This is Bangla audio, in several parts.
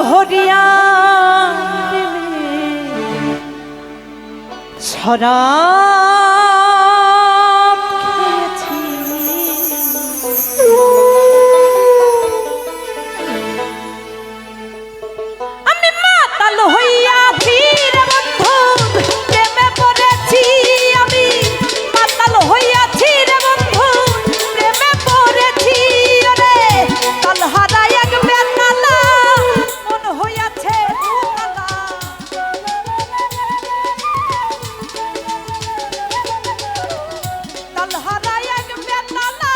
ভরিয়া শরাব খেয়েছি আমি মাতাল হইয়াছি রে বন্ধু প্রেমে পড়েছি আমি মাতাল হইয়াছি রে বন্ধু প্রেমে পড়েছি রে তাল হারায় এক বেতালা মন হইয়াছে উতালা তাল হারায় এক বেতালা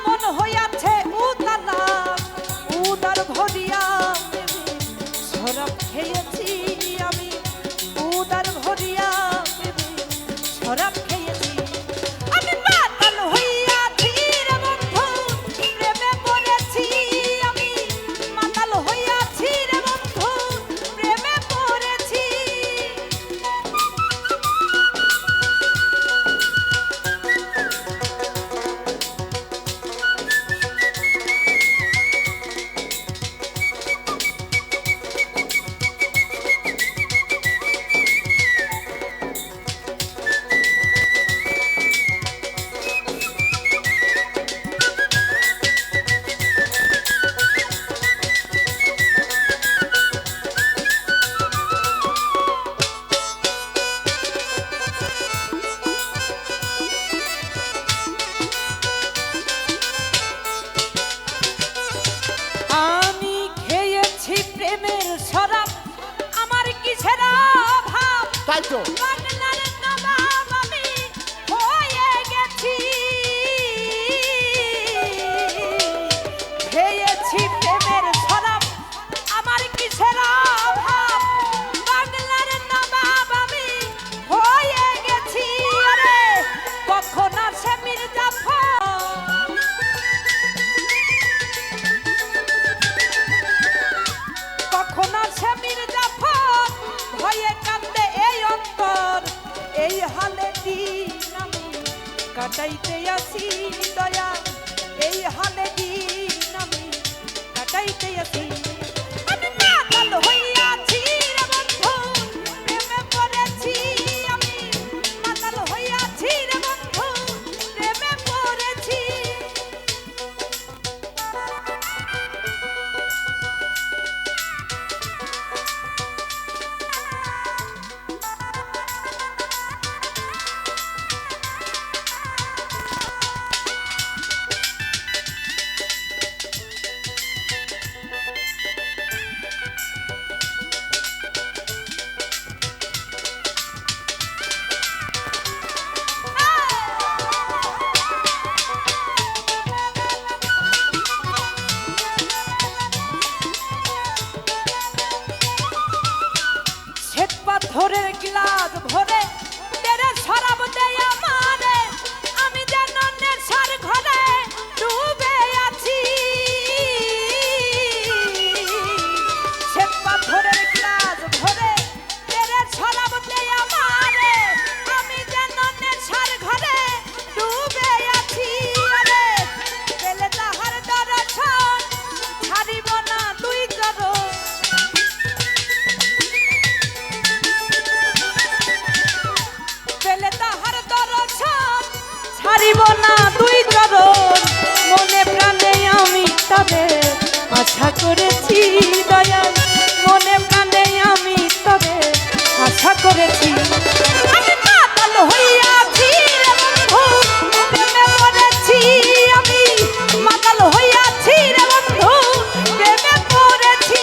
মন হইয়াছে উতালা উদার ভরিয়া শরাব খেয়েছি আমি উদার ভরিয়া শরাব খেয়েছি আমি মাতাল হইয়াছি রে বন্ধু প্রেমে পড়েছি আমি মাতাল হইয়াছি রে বন্ধু প্রেমে পড়েছি আমি খেয়েছি প্রেমের শরাব আমার কিসের অভাব তাই তো বাংলার নবাব আমি হয়ে গেছি খেয়েছি প্রেমের শরাব আমার কিসের অভাব বাংলার নবাব আমি হয়ে গেছি আরে কখন আসে মির্জাফর কখন আসে মির্জাফর ভয়ে কান্দে এই অন্তর এই হালে দিন আমি কাটাইতে আসি দয়া এই হালে দিন আমি কাটাইতে আসি আমি মাতাল হইয়াছি রে বন্ধু প্রেমে পড়েছি আমি মাতাল হইয়াছি রে বন্ধু প্রেমে পড়েছি শ্বেত পাথরের গ্লাস ভরে তেরে শরাব দেয় আমারে আমি যেন নেশার ঘরে ডুবে আছি শ্বেত পাথরের গ্লাস ভরে তেরে শরাব দেয় আমারে আমি যেন নেশার ঘরে ডুবে আছি আরে পেলে তাহার দর্শন ছাড়িব না দুই চরণ পেলে তাহার দর্শন ছাড়িব না দুই চরণ মনে প্রাণে আমি তবে আশা করেছি দয়াল মনে প্রাণে আমি তবে আশা করেছি আমি মাতাল হইয়াছি রে বন্ধু প্রেমে পড়েছি আমি মাতাল হইয়াছি রে বন্ধু প্রেমে পড়েছি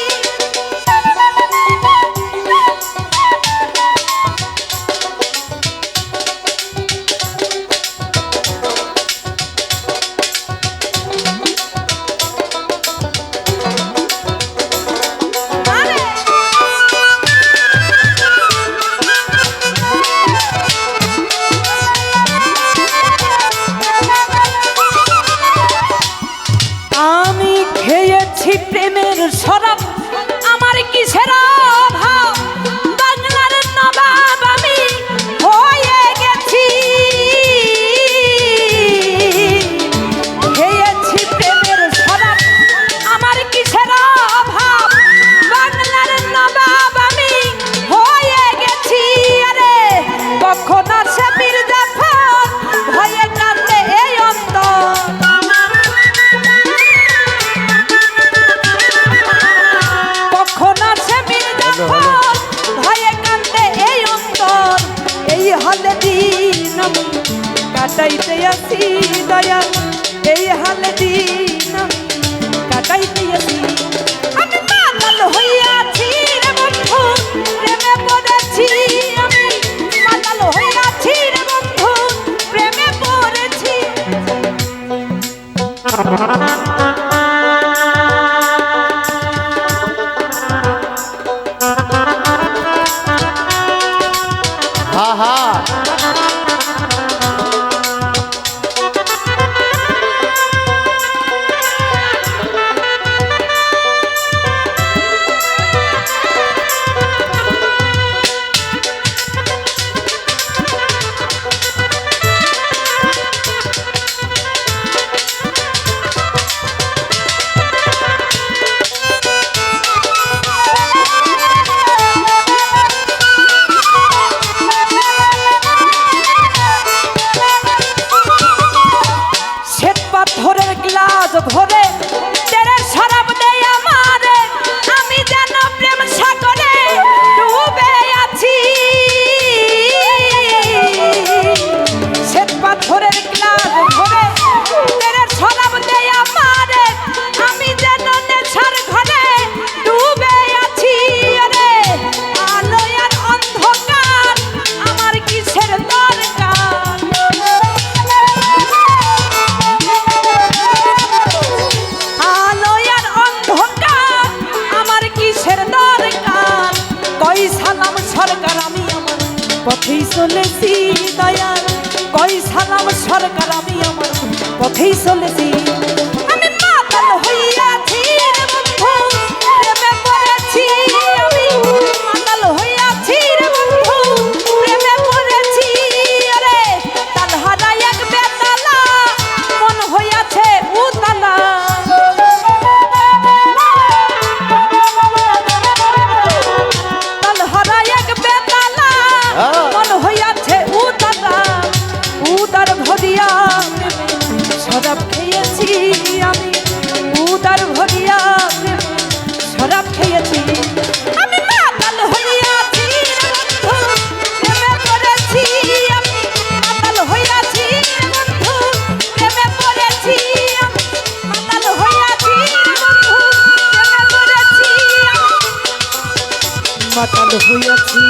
চলেছি দয়াল কই সালাম সরকার আমি আমার পথেই চলেছি আমি মাতাল হইয়াছি রে বন্ধু প্রেমে পড়েছি আমি মাতাল হইয়াছি রে বন্ধু প্রেমে পড়েছি আরে তালহারা এক বেতালা মন হইয়াছে উতালা তালহারা এক বেতালা মন হইয়াছে উতালা উদার ভরিয়া শরাব খেয়েছি আমি উদার ভরিয়া শরাব খেয়েছি আমি মাতাল হইয়াছি রে বন্ধু প্রেমে পড়েছি আমি মাতাল হইয়াছি রে বন্ধু প্রেমে পড়েছি আমি মাতাল হইয়াছি রে বন্ধু প্রেমে পড়েছি আমি মাতাল হইয়াছি